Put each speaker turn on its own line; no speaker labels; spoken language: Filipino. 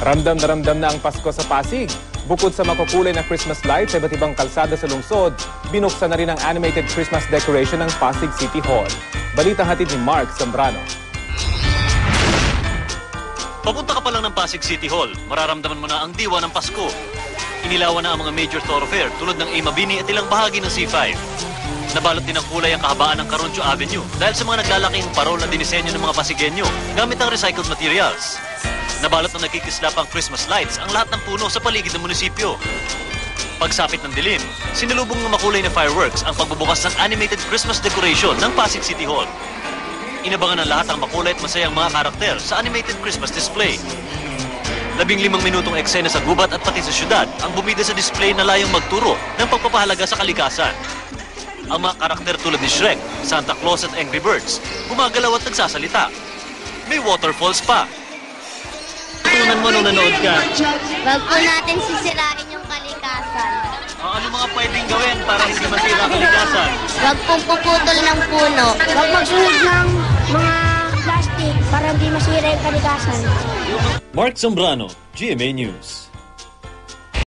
Ramdam na ang Pasko sa Pasig. Bukod sa makukulay na Christmas lights sa iba't ibang kalsada sa lungsod, binuksan na rin ang animated Christmas decoration ng Pasig City Hall. Balitang hatid ni Mark Zambrano.
Papunta ka pa lang ng Pasig City Hall, mararamdaman mo na ang diwa ng Pasko. Inilawan na ang mga major thoroughfare tulad ng A. Mabini at ilang bahagi ng C5. Nabalot din ng kulay ang kahabaan ng Caroncio Avenue dahil sa mga naglalaking parol na dinisenyo ng mga Pasigenyo gamit ang recycled materials. Nabalot na nagkikislap ang Christmas lights ang lahat ng puno sa paligid ng munisipyo. Pagsapit ng dilim, sinulubong ng makulay na fireworks ang pagbubukas ng animated Christmas decoration ng Pasig City Hall. Inabangan ng lahat ang makulay at masayang mga karakter sa animated Christmas display. 15 minutong eksena sa gubat at pati sa syudad ang bumida sa display na layong magturo ng pagpapahalaga sa kalikasan. Ang mga karakter tulad ni Shrek, Santa Claus at Angry Birds, gumagalaw at nagsasalita. May waterfalls pa. Tutunan mo nung nanood ka.
Wag po natin sisirain yung kalikasan.
Ano mga pwedeng gawin para hindi masira ang kalikasan?
Wag pong puputol ng puno.
Wag magsunod ng mga plastic para hindi masira yung kalikasan.
Mark Zambrano, GMA News.